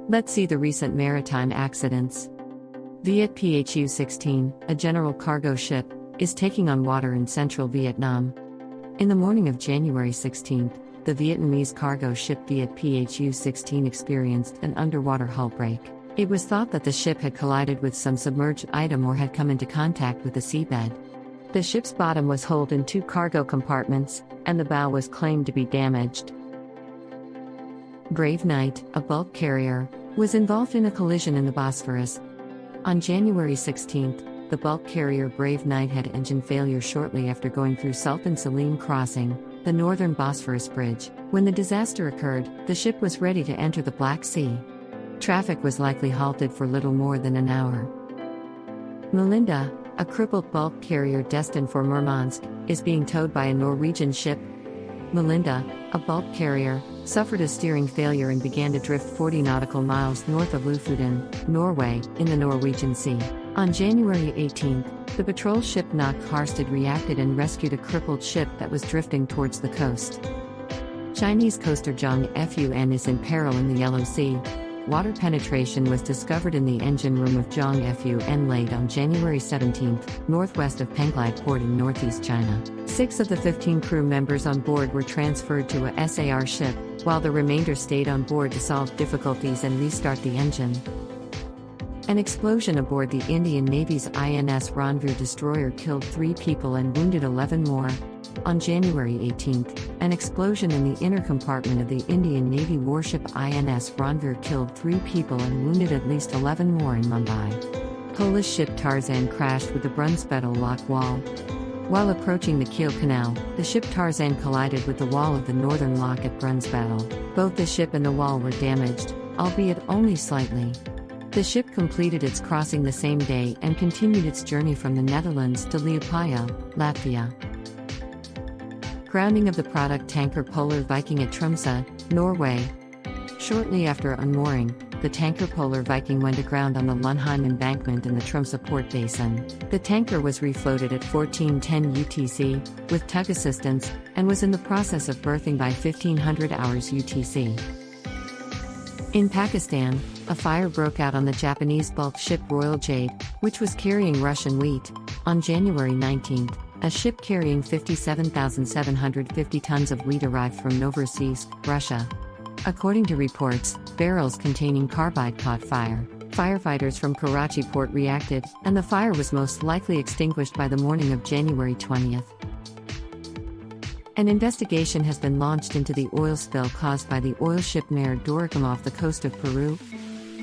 Let's see the recent maritime accidents. Viet Phu-16, a general cargo ship, is taking on water in central Vietnam. In the morning of January 16, the Vietnamese cargo ship Viet Phu-16 experienced an underwater hull break. It was thought that the ship had collided with some submerged item or had come into contact with the seabed. The ship's bottom was holed in 2 cargo compartments, and the bow was claimed to be damaged. Brave Knight, a bulk carrier, was involved in a collision in the Bosphorus. On January 16, the bulk carrier Brave Knight had engine failure shortly after going through Sultan Selim Crossing, the northern Bosphorus bridge. When the disaster occurred, the ship was ready to enter the Black Sea. Traffic was likely halted for little more than an hour. Melinda, a crippled bulk carrier destined for Murmansk, is being towed by a Norwegian ship. Melinda, a bulk carrier, suffered a steering failure and began to drift 40 nautical miles north of Lofoten, Norway, in the Norwegian Sea. On January 18, the patrol ship Nok Harsted reacted and rescued a crippled ship that was drifting towards the coast. Chinese coaster Zhang Fun is in peril in the Yellow Sea. Water penetration was discovered in the engine room of Zhang Fun late on January 17, northwest of Penglai port in northeast China. 6 of the 15 crew members on board were transferred to a SAR ship, while the remainder stayed on board to solve difficulties and restart the engine. An explosion aboard the Indian Navy's INS Ranveer destroyer killed 3 people and wounded 11 more. On January 18, an explosion in the inner compartment of the Indian Navy warship INS Ranveer killed 3 people and wounded at least 11 more in Mumbai. Polish ship Tarzan crashed with the Brunsbüttel lock wall. While approaching the Kiel Canal, the ship Tarzan collided with the wall of the northern lock at Brunsbüttel. Both the ship and the wall were damaged, albeit only slightly. The ship completed its crossing the same day and continued its journey from the Netherlands to Liepāja, Latvia. Grounding of the product tanker Polar Viking at Tromsø, Norway. Shortly after unmooring, the tanker Polar Viking went aground on the Lundheim embankment in the Tromsø port basin. The tanker was refloated at 14:10 UTC, with tug assistance, and was in the process of berthing by 1500 hours UTC. In Pakistan, a fire broke out on the Japanese bulk ship Royal Jade, which was carrying Russian wheat. On January 19, a ship carrying 57,750 tons of wheat arrived from Novorossiysk, Russia. According to reports, barrels containing carbide caught fire. Firefighters from Karachi port reacted, and the fire was most likely extinguished by the morning of January 20. An investigation has been launched into the oil spill caused by the oil ship Mare Doricum off the coast of Peru.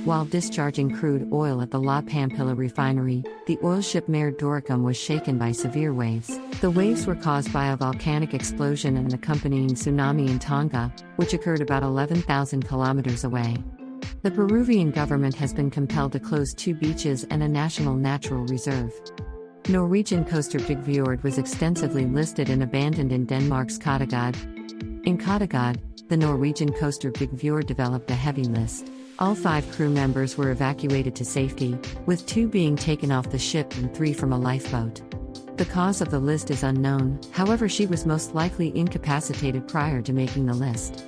While discharging crude oil at the La Pampilla refinery, the oil ship Mare Doricum was shaken by severe waves. The waves were caused by a volcanic explosion and accompanying tsunami in Tonga, which occurred about 11,000 kilometers away. The Peruvian government has been compelled to close 2 beaches and a national natural reserve. Norwegian coaster Bygfjord was extensively listed and abandoned in Denmark's Kattegat. In Kattegat, the Norwegian coaster Bygfjord developed a heavy list. All 5 crew members were evacuated to safety, with 2 being taken off the ship and 3 from a lifeboat. The cause of the list is unknown, however she was most likely incapacitated prior to making the list.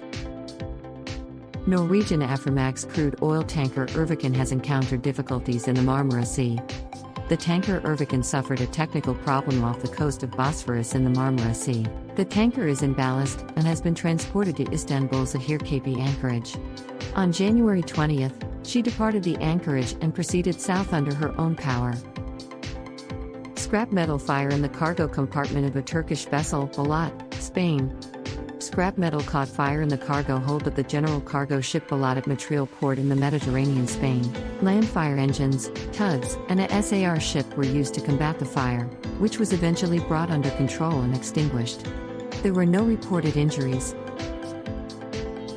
Norwegian Aframax crude oil tanker Erviken has encountered difficulties in the Marmara Sea. The tanker Erviken suffered a technical problem off the coast of Bosphorus in the Marmara Sea. The tanker is in ballast and has been transported to Istanbul's Ahir Cape anchorage. On January 20, she departed the anchorage and proceeded south under her own power. Scrap metal fire in the cargo compartment of a Turkish vessel, Balat, Spain. Scrap metal caught fire in the cargo hold of the general cargo ship Balat at Motril port in the Mediterranean, Spain. Land fire engines, tugs, and a SAR ship were used to combat the fire, which was eventually brought under control and extinguished. There were no reported injuries.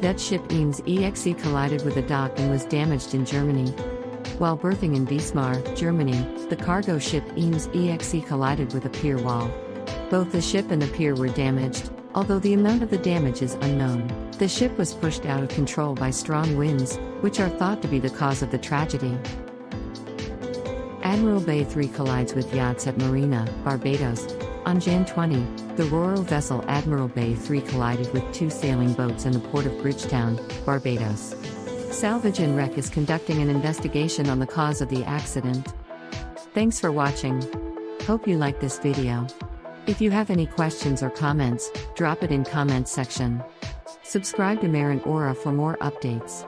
Dutch ship Eems EXE collided with a dock and was damaged in Germany. While berthing in Wismar, Germany, the cargo ship Eems EXE collided with a pier wall. Both the ship and the pier were damaged, although the amount of the damage is unknown. The ship was pushed out of control by strong winds, which are thought to be the cause of the tragedy. Admiral Bay 3 collides with yachts at Marina, Barbados. On Jan 20, the Ro-Ro vessel Admiral Bay 3 collided with 2 sailing boats in the port of Bridgetown, Barbados. Salvage and Wreck is conducting an investigation on the cause of the accident. Thanks for watching. Hope you liked this video. If you have any questions or comments, drop it in comments section. Subscribe to MarinAura for more updates.